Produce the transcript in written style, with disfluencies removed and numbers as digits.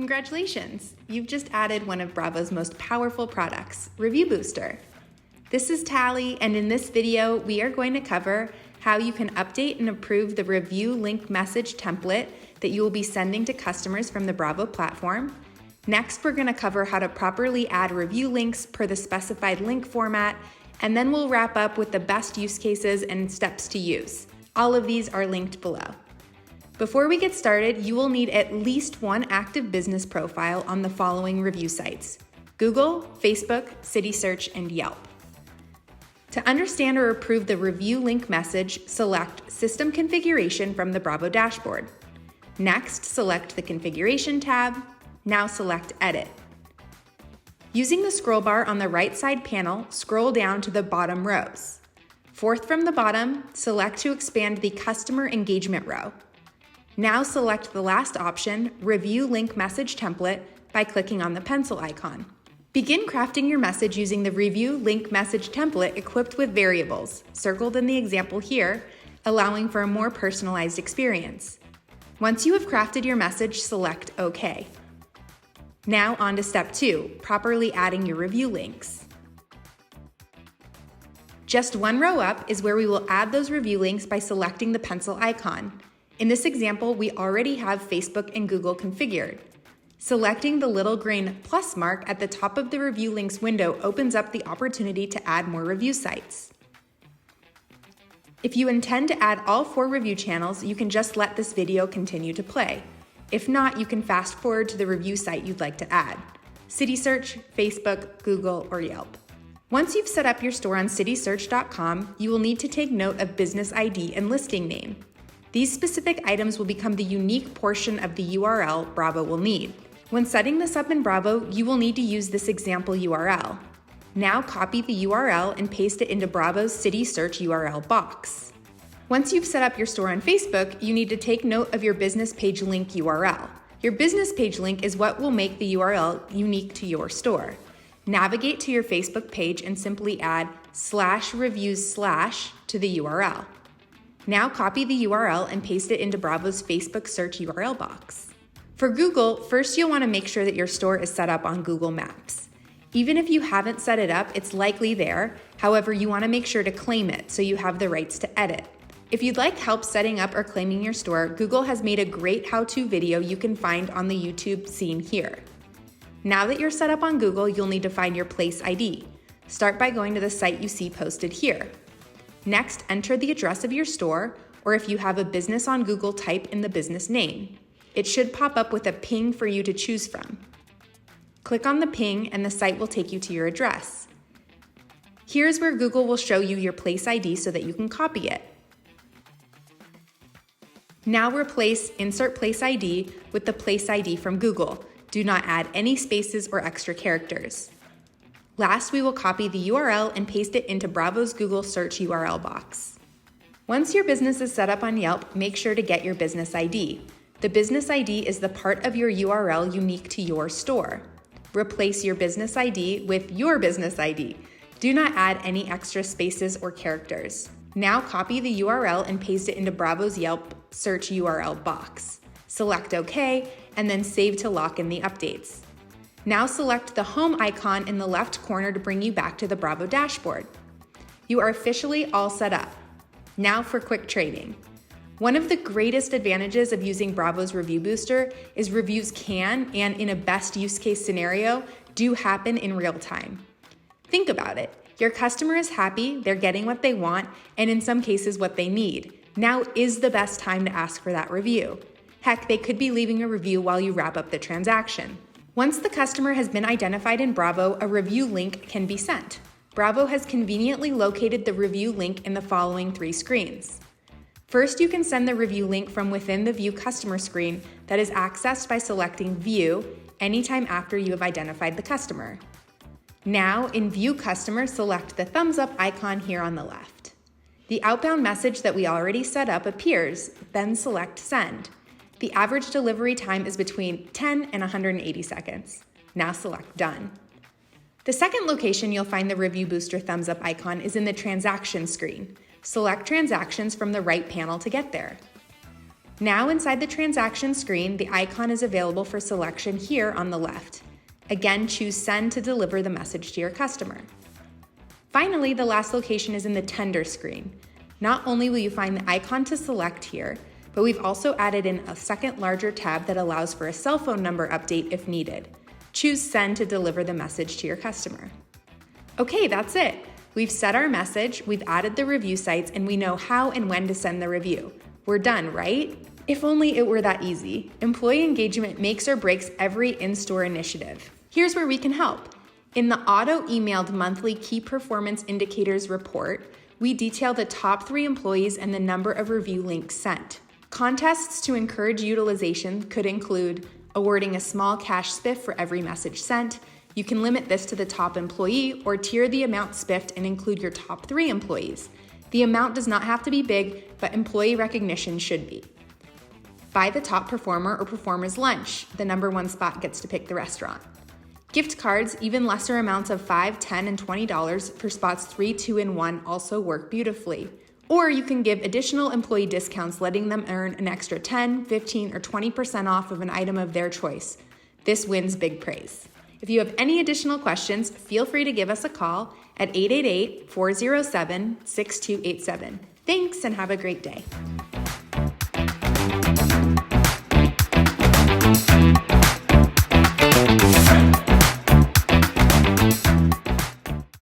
Congratulations! You've just added one of Bravo's most powerful products, Review Booster. This is Tally, and in this video, we are going to cover how you can update and approve the review link message template that you will be sending to customers from the Bravo platform. Next, we're going to cover how to properly add review links per the specified link format, and then we'll wrap up with the best use cases and steps to use. All of these are linked below. Before we get started, you will need at least one active business profile on the following review sites: Google, Facebook, City Search, and Yelp. To understand or approve the review link message, select System Configuration from the Bravo dashboard. Next, select the Configuration tab. Now select Edit. Using the scroll bar on the right side panel, scroll down to the bottom rows. Fourth from the bottom, select to expand the Customer Engagement row. Now select the last option, Review Link Message Template, by clicking on the pencil icon. Begin crafting your message using the Review Link Message Template equipped with variables, circled in the example here, allowing for a more personalized experience. Once you have crafted your message, select OK. Now on to step 2, properly adding your review links. Just one row up is where we will add those review links by selecting the pencil icon. In this example, we already have Facebook and Google configured. Selecting the little green plus mark at the top of the review links window opens up the opportunity to add more review sites. If you intend to add all 4 review channels, you can just let this video continue to play. If not, you can fast forward to the review site you'd like to add: City Search, Facebook, Google, or Yelp. Once you've set up your store on citysearch.com, you will need to take note of business ID and listing name. These specific items will become the unique portion of the URL Bravo will need. When setting this up in Bravo, you will need to use this example URL. Now copy the URL and paste it into Bravo's City Search URL box. Once you've set up your store on Facebook, you need to take note of your business page link URL. Your business page link is what will make the URL unique to your store. Navigate to your Facebook page and simply add /reviews/ to the URL. Now copy the URL and paste it into Bravo's Facebook search URL box. For Google, first you'll want to make sure that your store is set up on Google Maps. Even if you haven't set it up, it's likely there. However, you want to make sure to claim it so you have the rights to edit. If you'd like help setting up or claiming your store, Google has made a great how-to video you can find on the YouTube seen here. Now that you're set up on Google, you'll need to find your place ID. Start by going to the site you see posted here. Next, enter the address of your store, or if you have a business on Google, type in the business name. It should pop up with a ping for you to choose from. Click on the ping and the site will take you to your address. Here's where Google will show you your place ID so that you can copy it. Now replace Insert Place ID with the Place ID from Google. Do not add any spaces or extra characters. Last, we will copy the URL and paste it into Bravo's Google search URL box. Once your business is set up on Yelp, make sure to get your business ID. The business ID is the part of your URL unique to your store. Replace your business ID with your business ID. Do not add any extra spaces or characters. Now copy the URL and paste it into Bravo's Yelp search URL box. Select OK, and then save to lock in the updates. Now select the home icon in the left corner to bring you back to the Bravo dashboard. You are officially all set up. Now for quick trading. One of the greatest advantages of using Bravo's Review Booster is reviews can, and in a best use case scenario, do happen in real time. Think about it. Your customer is happy, they're getting what they want, and in some cases what they need. Now is the best time to ask for that review. Heck, they could be leaving a review while you wrap up the transaction. Once the customer has been identified in Bravo, a review link can be sent. Bravo has conveniently located the review link in the following 3 screens. First, you can send the review link from within the View Customer screen that is accessed by selecting View anytime after you have identified the customer. Now, in View Customer, select the thumbs up icon here on the left. The outbound message that we already set up appears, then select Send. The average delivery time is between 10 and 180 seconds. Now select Done. The second location you'll find the Review Booster thumbs up icon is in the Transaction screen. Select Transactions from the right panel to get there. Now inside the transaction screen, the icon is available for selection here on the left. Again, choose Send to deliver the message to your customer. Finally, the last location is in the tender screen. Not only will you find the icon to select here, but we've also added in a second larger tab that allows for a cell phone number update if needed. Choose Send to deliver the message to your customer. Okay, that's it. We've set our message, we've added the review sites, and we know how and when to send the review. We're done, right? If only it were that easy. Employee engagement makes or breaks every in-store initiative. Here's where we can help. In the auto-emailed monthly Key Performance Indicators report, we detail the top 3 employees and the number of review links sent. Contests to encourage utilization could include awarding a small cash spiff for every message sent. You can limit this to the top employee or tier the amount spiffed and include your top 3 employees. The amount does not have to be big, but employee recognition should be. Buy the top performer or performer's lunch. The number 1 spot gets to pick the restaurant. Gift cards, even lesser amounts of $5, $10, and $20 for spots 3, 2, and 1 also work beautifully. Or you can give additional employee discounts, letting them earn an extra 10, 15, or 20% off of an item of their choice. This wins big praise. If you have any additional questions, feel free to give us a call at 888-407-6287. Thanks and have a great day.